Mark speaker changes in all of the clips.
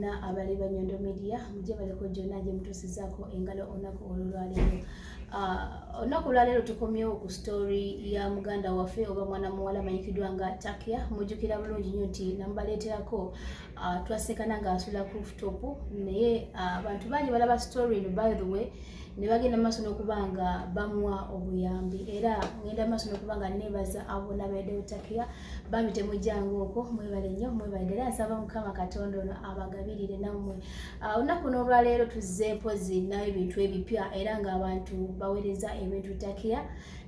Speaker 1: bonna abali Banyondo Media muje baleko jonna je mutusizaako engalo onako olwaleero. Onako olwaleero tukomyewo ku story ya muganda waffe oba mwana muwala amanyikiddwa nga Takia. Mujjukira bulungi nnyo nti nambaleeterako twasekana ng'asula ku rooftop naye abantu bangi balaba story eno by the way ne bagenda maaso n'okuba nga bamuwa obuyambi era ngenda maaso n'okuba nga neebaza abo nabayddewo Takia bambi temujjangu okwo mwebale nnyo mwebale era nsaba Mukama Katonda ono abagabirire nammwe. Olunaku n'olwaleero tuzze mpozi nayo ebintu ebipya era ng'abantu baweereza ebintu Takia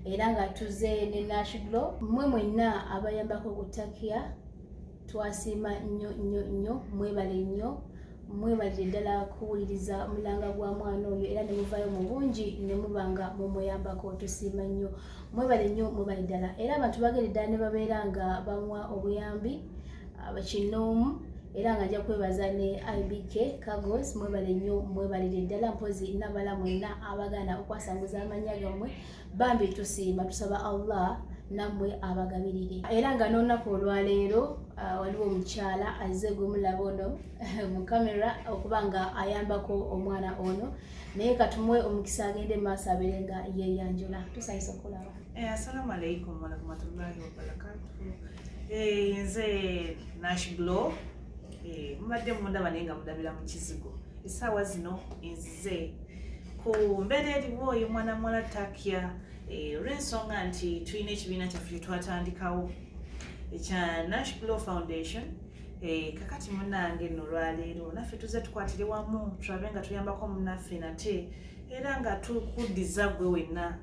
Speaker 1: era nga tuzze ne Nashglo mmwe mwenna abayambako ku Takia twasiima nnyo mwebale nnyo mwebalire ddala kuwuliriza mulanga gwa mwana oyo era ne muvaayo mu bungi ne mubanga mumuyambako tusiima nnyo mwebale nnyo mwebale ddala era abantu bagenda ddala ne babeera nga bamuwa obuyambi abakinoomu era nga ajja kwebaza ne IBK Cargos mwebale nnyo mwebalire ddala mpozi nabala mwenna abagana okwasanguza amanya gammwe bambi tusiima tusaba Allah nammwe abagabirire era nga n'olunaku olwaleero waliwo omukyala azze gwemulaba ono mu kamera okuba nga ayambako omwana ono naye katumuwe omukisa agende maaso abeere nga yeeyanjula tusanyusa okulaba.
Speaker 2: Assalamu alaikum warahmatullahi wabarakatuh. Nze Nashglo mubadde mundaba naye nga mudabira mu kizigo essaawa zino nzize ku mbeera eriwo oyo mwana muwala Takia olw'ensonga nti tulina ekibiina kyaffe kye twatandikawo ekya Nashglo Foundation. Kakati munnange nno olwaleero naffe tuzze tukwatire wamu tulabe nga tuyambako munnaffe nate era nga tukuddiza gwe wenna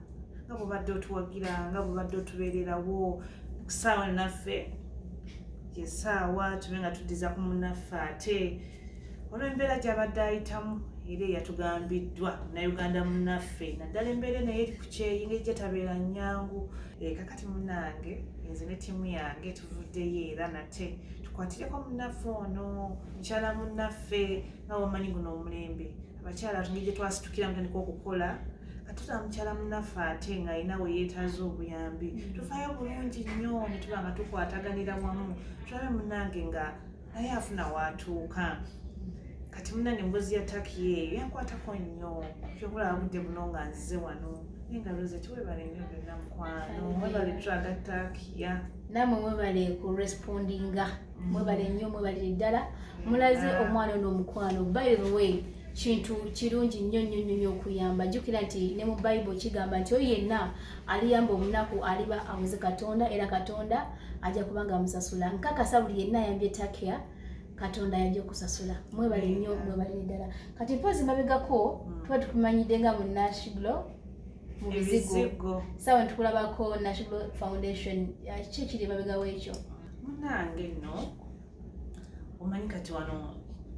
Speaker 2: nga bw'obadde otuwagira nga bw'obadde otubeererawo ku ssaawa naffe essaawa tube nga tuddiza ku munnaffe ate olw'embeera gy'abadde ayitamu era eyatugambiddwa Munnayuganda munnaffe naddala embeera naye eri ku kyeyi ng'ejja tabeera nnyangu. Kakati munnange nze ne ttiimu yange tuvuddeyo era nate tukwatireko munnaffe ono mukyala munnaffe nga wamanyi guno omulembe abakyala tungeri gye twasitukira mutandika okukola katula mukyala munnaffe ate ng'alina we yeetaaza obuyambi tufaayo bulungi nnyo ne tuba nga tukwataganira wamu tulabe munnange nga naye afuna waatuuka. Kati munnange emboozi ya Takia eyo yankwatako nnyo kyokulaba budde buno nga nzize wano naye nga loze tiwebale nnyo byonna mukwano mwebale tulaga Takia
Speaker 1: namwe mwebale ku respondinga mwebale nnyo mwebalire ddala mulaze omwana ono omukwano. By the way kintu kirungi nnyo okuyamba. Jjukira nti ne mu Bible kigamba nti oyo yenna aliyamba omunaku aliba amuze Katonda era Katonda ajja kuba nga amusasula. Nkakasa buli yenna ayambye Takia Katonda yajja okusasula. Mwebale nnyo mwebalire ddala. Kati mpozi mabegako tuba tukumanyidde nga mu Nashglo mu bizigo sawa ntukulabako Nashglo Foundation ki kiri mabegawo ekyo
Speaker 2: munnange nno omanyi kati wano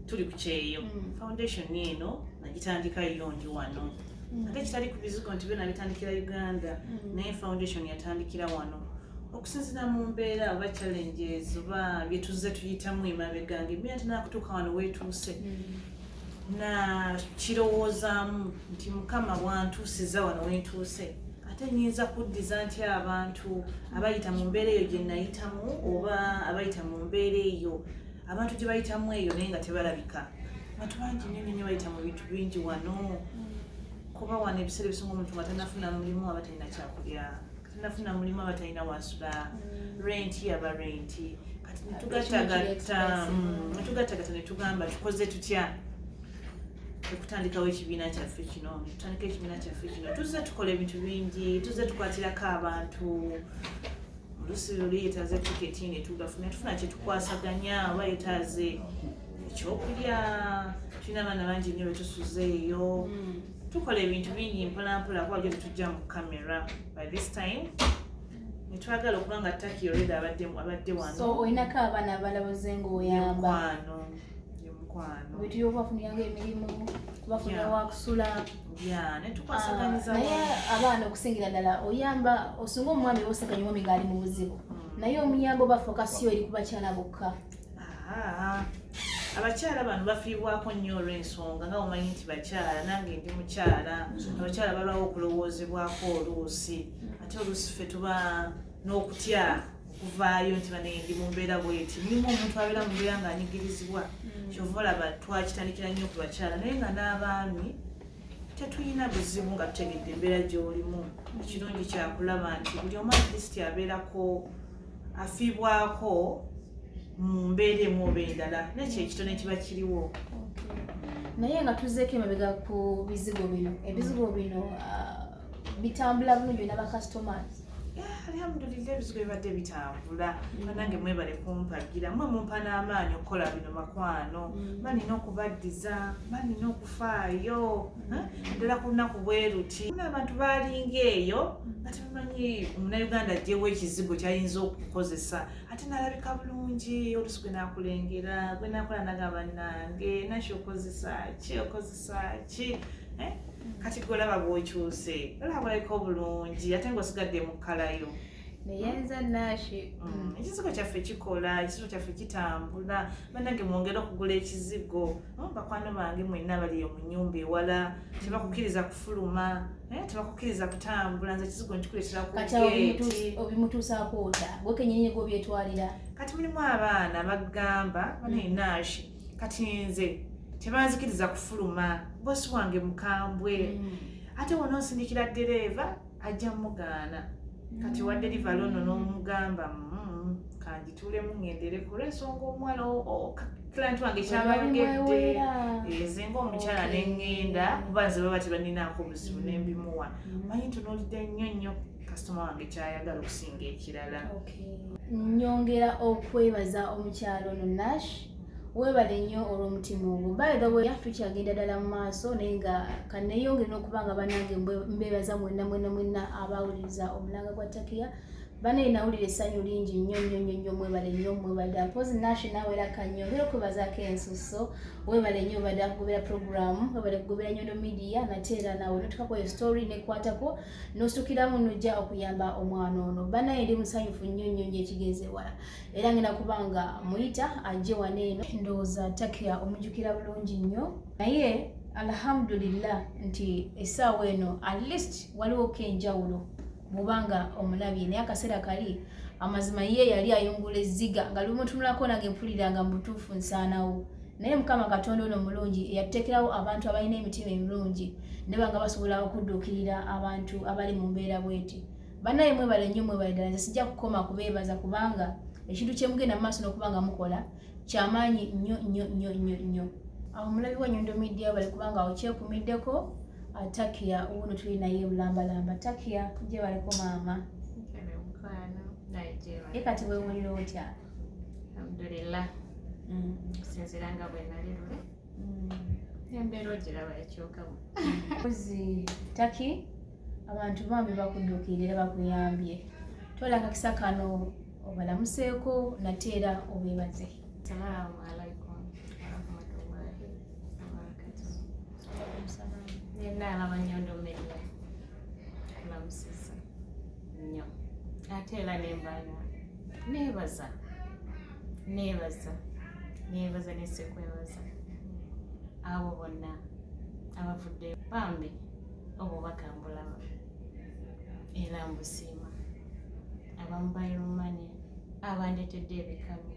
Speaker 2: tuli ku kyeyo foundation eno nagitandika yo ndi wano ate kitali ku bizigo nti byonna bitandikira Uganda naye foundation yatandikira wano okusinziira mu mbeera oba challenges oba bye tuzze tuyitamu emabeganga embeera tenakutuuka wano weetuuse na kirowoozaamu nti Mukama bwantuusiza wano wentuuse ate nnyinza kuddiza nti abantu abayita mu mbeera eyo gye nayitamu oba abayita mu mbeera eyo abantu gye bayitamu eyo naye nga tebalabika. Abantu bangi nnyo bayita mu bintu bingi wano kuba wano ebiseera ebisinga omuntu nga tanafuna mulimu aba talina kyakulya tanafuna mulimu aba talina wasula renti aba renti. Kati netugattagatta ne tugamba tukoze tutya okutandikawo ekibiina kyaffe kino tutandika ekibiina kyaffe kino tuzze tukola ebintu bingi tuzze tukwatirako abantu oluusi luli yeetaaze tiketi netufuna kyetukwasaganya oba yeetaaze ekyokulya tulina abaana bangi nnyo betusuzeeyo tukola ebintu bingi mpolampola kuba gye tetujja mu kamera by this time netwagala okuba nga Takia olweda abadde wano.
Speaker 1: So olinako abaana abalabuze ng'oyamba
Speaker 2: mukwano
Speaker 1: bintu byobafuniranga emirimu kubafunira wakusula
Speaker 2: netukwasaganyiza
Speaker 1: naye abaana okusingira ddala oyamba osinga omwami bosaganya omwami ng'ali mu buzibu naye omuyamba oba fokasiyo eri ku bakyala bokka.
Speaker 2: Abakyala bano bafiibwako nnyo olw'ensonga nga omanyi nti bakyala nange ndi mukyala abakyala balwawo okulowoozebwako oluusi ate oluusi ffe tuba n'okutya okuvaayo nti bane ndi mu mbeera bweti mulimu omuntu abeera mu mbeera ng'anyigirizibwa kyova olaba twakitandikira nnyo ku bakyala naye nga n'abaami tetulina buzibu nga tutegedde embeera gy'olimu. Ekirungi kyakulaba nti buli omu atleast abeerako afiibwako mu mbeera emu oba endala nekyo ekitone kiba kiriwo.
Speaker 1: Naye nga tuzzeeko emabega ku bizigo bino, ebizigo bino bitambula bulungi na customers?
Speaker 2: Alhamdulillah ebizigo bibadde bitambula. Nange mwebale kumpagira, mmwe mumpa n'amaanyi okukola bino makwano. Balina okubaddiza, balina okufaayo ddala ku lunaku bwe ruti. Abantu baalinga eyo nga tebamanyi Omunnayuganda aggyewo ekizigo ky'ayinza okukozesa ate n'alabika bulungi. Oluusi gwe naakulengera, gwe naakola nagamba nange nakyo okozesa ki kati golaba bw'okyuse olaba bw'oliko obulungi ate ng'osigadde mu kkalayo.
Speaker 1: Naye nze Nashi
Speaker 2: ekizigo kyaffe kikola, ekizigo kyaffe kitambula. Bannange mwongera okugula ekizigo. Bakwano bange mwenna bali mu nnyumba ewala tebakukkiriza kufuluma, tebakukkiriza kutambula. Nze ekizigo nkikuleetera ku geeti.
Speaker 1: Obimutuusaako ota gwe kennyini gw'obyetwalira? Kati
Speaker 2: mulimu abaana bagamba bane Nashi kati nze tebanzikiriza kufuluma, bosi wange mukambwe. Ate wano nsindikira ddereeva ajja mugaana. Kati wa delivery ono n'omugamba kanjituulemu ŋŋendereko olw'ensonga omuwala client wange kyabagedde. Nze ng'omukyala ne ŋŋenda kuba nze baba tebaninaako buzibu ne mbimuwa. Manyi ntunuulidde nnyo nnyo kasitoma wange kyayagala okusinga ekirala.
Speaker 1: Nyongera okwebaza omukyala ono Nash. Weebale nnyo olw'omutima ogwo. By the way tukyagenda ddala mu maaso naye nga kanneeyongere n'okuba nga bannange mbeebaza mwenna abawuliriza omulanga gwa Takia. Bane nawulira essanyu lingi nnyo mwebale nnyo mwebale. Mpozi Nash naawe era kannyongera okwebazaako ensuso. Weebale nnyo obadde akugobera programu, weebale kugobera Nyondo Media nate era naawe notukako eyo story nekwatako n'ositukiramu n'ojja okuyamba omwana ono. Banaye ndi musanyufu nnyo ekigeze wala. Era ngenda kubanga muyita ajje wano eno. Ndowooza Takia omujjukira bulungi nnyo. Naye alhamdulillah nti essaawa eno at least waliwo enjawulo mubanga omulabye. Naye akaseera kali amazima ye yali ayungula ezziga nga lumutunulako nange mpuliranga mu butuufu nsaanawo. Naye Mukama Katonda ono mulungi yatekerawo abantu abalina emitima emirungi ne banga basobola okudduukirira abantu abali mu mbeera bweti. Bannaye mwebale nnyo mwebale ddala. Nze sijja kukoma kubeebaza kubanga ekintu kye mugenda mu maaso n'okubanga mukola kyamaanyi nnyo. Awo mulabi wa Nyondo Media bali kubanga okyekumiddeko Takia uno tuli naye bulambalamba. Takia je baleko maama kati weewulira otya?
Speaker 3: Alhamdulillah. Sinziranga bwe nali lule embeera ogiraba yakyukamu.
Speaker 1: Ozi Taki abantu bambi bakudduukirira bakuyambye. Tola akakisa kano obalamuseeko nate era obeebaze.
Speaker 3: Salaamu alaikum warahmatullahi wabarakatuh. Yenna alaba Nyondo Media kulamusisa nnyo ate era nembaana neebaza nesekwebaza abo bonna abavudde bambi obubaka mbulaba era mbusiima. Abamu bayirumanya abandetedde ebikalu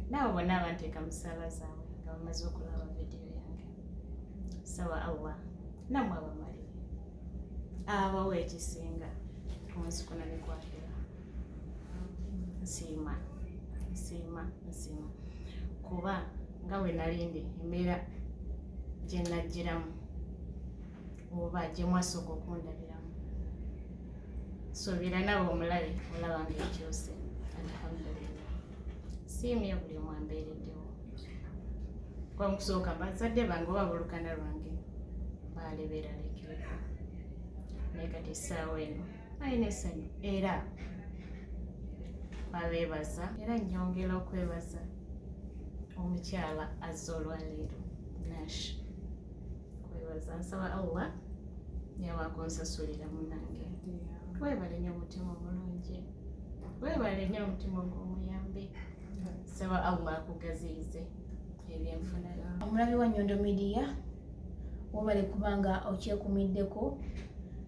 Speaker 3: nabo bonna abanteeka mu ssaala zaabwe nga bamaze okulaba vidiyo yange. Saba Allah namwe abamalire abawa ekisinga ku nsi kuno ne kwakira. Nsiima kuba nga bwe nalindi embeera gye najjiramu oba gye mwasooka okundabiramu. Suubira nabo omulabe olaba ng'ekyuse. Alhamdulillah. Siimye buli omu ambeereddewo. Kuba mu kusooka bazadde bange oba bulukanda lwange baali beeraliikireko. Naye kati essaawa eno balina essanyu era babeebaza era nnyongera okwebaza omukyala azza olwaleero Nash. Kwebaza nsaba Allah yabaako nsasulira munnange. Weebale nnyo omutima omulungi, weebale nnyo omutima ogw'omuyambi. Saba Allah akugaziyize ebyenfuna.
Speaker 1: Omulabi wa Nyondo Media wabale kubanga okyekumiddeko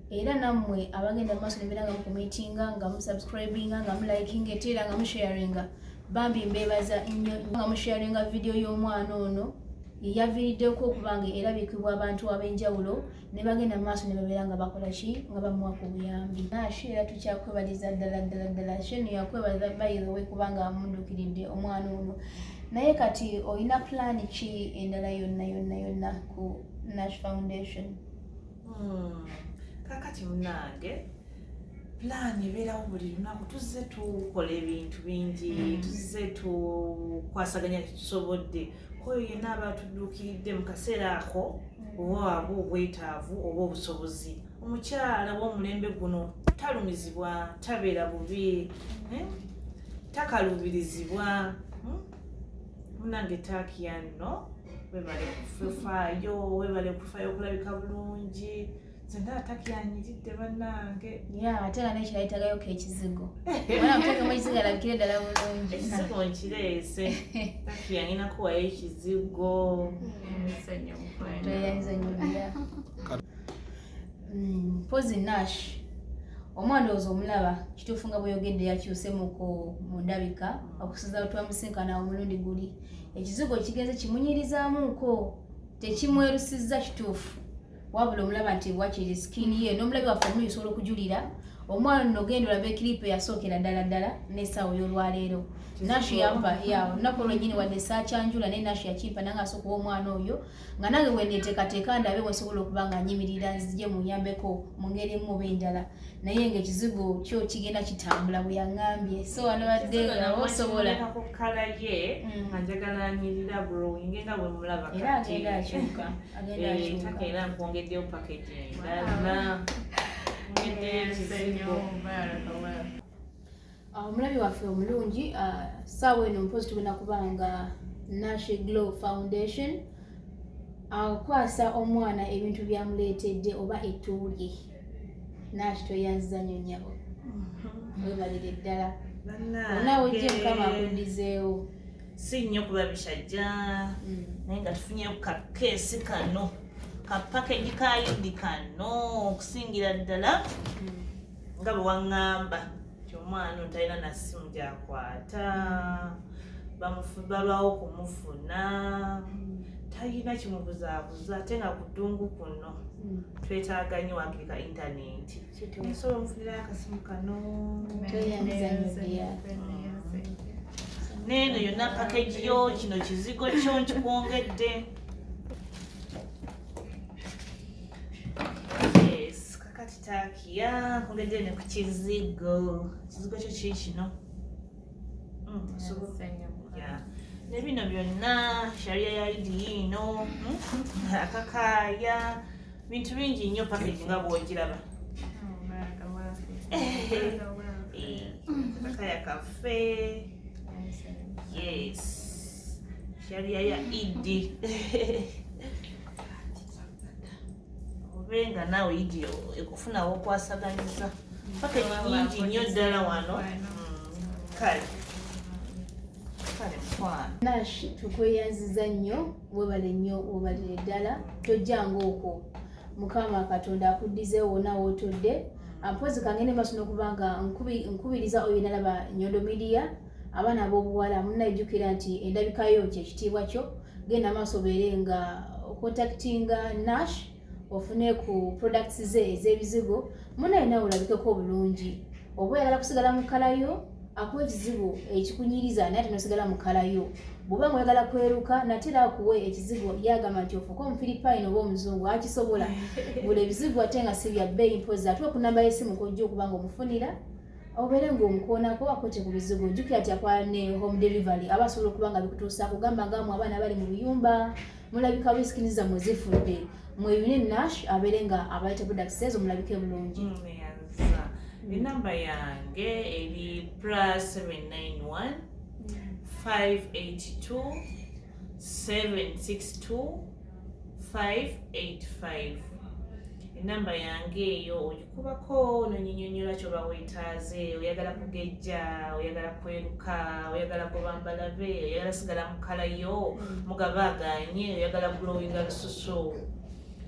Speaker 1: era nammwe abagenda mu maaso nebeera nga mukomentinga nga musubscribinga nga mulikinga era nga musharinga bambi mbeebaza nnyo nga musharinga video y'omwana ono yaviiriddeko okubanga erabikibwa abantu ab'enjawulo ne bagenda mu maaso ne babeera nga bakola ki nga bamuwa ku buyambi. Nash era tukyakwebaliza ddala Shenu yakwebaza bayirewe kubanga amundukiridde omwana ono. Naye kati olina pulaani ki endala yonna ku Nash Foundation?
Speaker 2: Kakati munange pulaani ebeerawo buli lunaku, tuzze tukola ebintu bingi, tuzze tukwasaganya tusobodde koyo yenna aba tudduukiridde mu kaseera ako oba waba obwetaavu oba obusobozi. Omukyala w'omulembe guno talumizibwa, tabeera bubi, takaluubirizibwa. Munange Takia nno webale kufaayo, webale kufaayo okulabika bulungi. Nze Takia anyiridde bannange.
Speaker 1: Ate nga nekirayitagayo kekizigo. Mwana muteekemu ekizigo alabikire ddala bulungi.
Speaker 2: Ekizigo nkireese. Takia ngina kuwayo ekizigo.
Speaker 1: Toyanyiza nnyumira. Mpozi Nash, omwana ozo omulaba kituufu nga bweyogedde yakyuse mu ndabika okusinziira twamusinkana omulundi guli. Ekizigo kigenze kimunyirizaamuko, tekimwerusizza kituufu. Wabula omulaba nti wakiri skin ye n'omulabi waffe omuyi osobola okujulira omwana nno genda olabe kilipu eyasookera ddala n'essaawa y'olwaleero. Nash yampa olunaku olwennyini wadde saakyanjula naye Nash yakimpa nange asooka omwana oyo nga nange bwe neeteekateeka ndabe bwe nsobola okuba nga nyimirira nzije munyambeko mu ngeri emu oba endala, naye ng'ekizigo kyo kigenda kitambula bwe yaŋŋambye. So wano badde nga osobola
Speaker 2: kala ye nga njagala anyirira bulungi nga bwe mulaba
Speaker 1: era agenda akyuka
Speaker 2: Taka era nkwongeddeyo packaging ndala
Speaker 1: omulabi waffe omulungi. Ssaawa eno mpozi tugenda kubanga Nash Glow Foundation akwasa omwana ebintu byamuleetedde oba ettuulye. Nash toyanziza nnyo nnyabo, webalire ddala onawe ojje Mukama akuddizeewo.
Speaker 2: Si nnyo kuba bishajja naye nga tufunyeyo kakeesi kano kapakeji ka Idi kano okusingira ddala nga bwe waŋŋamba nti omwana talina na ssimu gyakwata, balwawo kumufuna, talina kimubuzaabuza ate nga ku ddungu kuno twetaaga nnyo wagirika intaneti. Nsobola omufunirayo akasimu kano neeno yonna pakeji yo kino kizigo kyo nkikwongedde. Kakati Takia nkwongedde ne ku kizigo kyo kiri kino. Ne bino byonna sharia ya Idi yino akakaaya bintu bingi nnyo pakeji nga bw'ogiraba. Akakaaya kaffe. Yes, sharia ya Idi. Obenga nawe Idi ekufunawo okwasaganyiza pakeji nyingi nnyo ddala wano. Kale mukwana
Speaker 1: Nash tukweyanziza nnyo, webale nnyo webalire ddala, tojjanga okwo. Mukama Katonda akuddizeewo wonna wootodde. Mpozi kangende maaso n'okubanga nkubiriza oyo nalaba Nyondo Media abaana ab'obuwala munnajjukira nti endabikayo kyekitiibwa kyo. Genda maaso obeere nga contactinga Nash ofune ku products ze ez'ebizigo. Munnaye nawe olabikeko obulungi, oba oyagala kusigala mu kalayo akuwa ekizigo ekikunyiriza naye ate nosigala mu kalayo. Bw'oba nga oyagala kweruka natera akuwe ekizigo yagamba nti ofuuka Omufiripayini oba Omuzungu akisobola. Buli ebizigo ate nga si bya bbeeyi mpozi ate okunamba y'essimu kojja okuba nga omufunira obeere ng'omukoonako akote ku bizigo. Jjukira nti akola ne home delivery aba asobola okuba nga bikutuusa kugamba ngamu abaana bali mu biyumba mulabika bisikini zammwe zifudde. Mweyune Nash abeere nga abaleeta products ezo mulabike bulungi.
Speaker 2: Enamba yange eri +791 582 762 585. Enamba yange eyo ogikubako nonyinyonyola ky'oba weetaaze. Oyagala kugejja, oyagala kweruka, oyagala gobambala be, oyagala sigala mu kalayo mugabaaganye, oyagala glowinga lususu,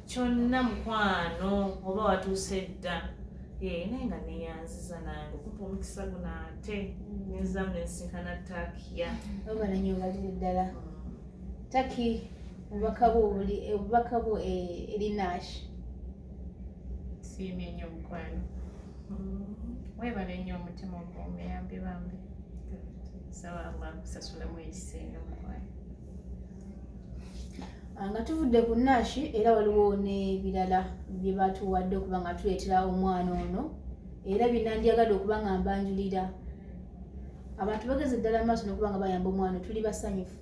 Speaker 2: kyonna mukwano oba watuuse dda naye nga neyanziza nange okumpa omukisa guno ate nenzaamu nensinkana Takia.
Speaker 1: Obala nnyo obalire ddala. Taki obubaka bwo eri Nash.
Speaker 3: Siimye nnyo mukwano. Weebale nnyo omutima ogw'omuyambi bambi. Sawa kusasulamu ekisinga mukwano.
Speaker 1: Nga tuvudde ku Nash era waliwo n'ebirala bye batuwadde okuba nga tuleetera omwana ono era binandyagadde okuba nga mbanjulira abantu bageze ddala amaaso n'okuba nga bayamba omwana tuli basanyufu.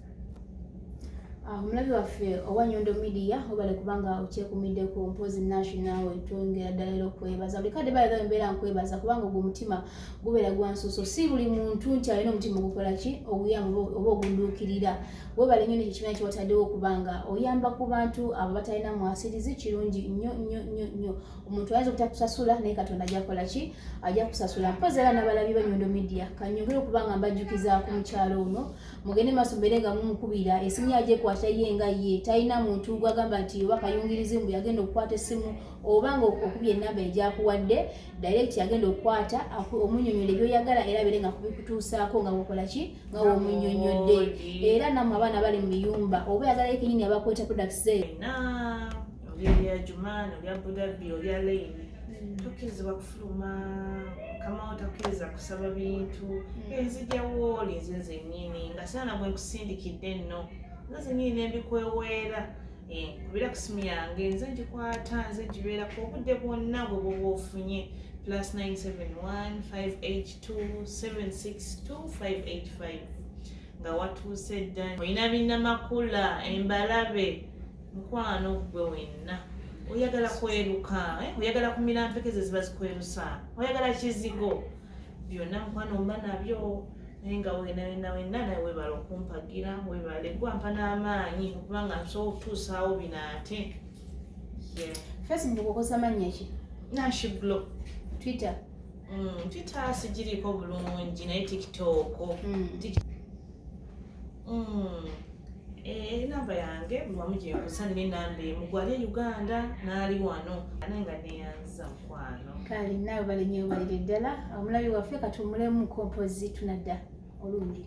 Speaker 1: Omulabi waffe owa Nyondo Media obale kubanga okyekumiddeko mpozi Nash naawe twongera ddala era okwebaza buli kadde bayaga embeera nkwebaza kubanga ogwo omutima gubeera gwansuso si buli muntu nti alina omutima ogukola ki oguyamba oba ogunduukirira webale nnyo nekyo kibiina kiwataddewo okubanga oyamba ku bantu abo batalina mwasirizi kirungi nnyo nnyo nnyo nnyo omuntu ayinza okutakusasula naye Katonda ajja kukola ki ajja kusasula mpozi era n'abalabi ba Nyondo Media kanyongere okubanga mbajjukiza ku mukyalo ono mugende maaso mbeere nga mumukubira esimu yaje kwata ye nga ye talina muntu gwagamba nti oba kayungirizi mbu yagenda okukwata essimu obanga okubye enamba egyakuwadde direct yagenda okukwata omunyonyola ebyoyagala era bere nga kubikutuusaako nga wakola ki nga womunyonyodde era nammwe abaana bali mu biyumba oba oyagalayo kenyini abakweta products
Speaker 2: oli olya Jumani olya Budabi olya Lane tokkirizibwa kufuluma kamawo takkiriza kusaba bintu enzijjawo oli nze zennyini nga saana bwe nkusindikidde nno nze zennyini nembikweweera kubira ku simu yange nze ngikwata nze ngibeerako obudde bwonna bwe bwoba ofunye +971-582-762-585 nga watuuse dda olina binnamakula embalabe mukwano gwe wenna oyagala kweruka oyagala kumira mpeke ze ziba zikwerusa oyagala kizigo byonna mukwano mba nabyo naye nga wenna naye webala okumpagira webale gwampa n'amaanyi okubanga nsobola okutuusaawo bino ate.
Speaker 1: Facebook okosa mannya ki?
Speaker 2: Nash Blow.
Speaker 1: Twitter?
Speaker 2: Twitter sigiriko bulungi naye TikTok. Enamba yange buli wamu gyenkusa nina enamba emu gwali Uganda n'ali wano naye nga neyanziza mukwano.
Speaker 1: Kale naawe bali nnyo balire ddala omulabi waffe katummulemu kompozi tunadda olungi.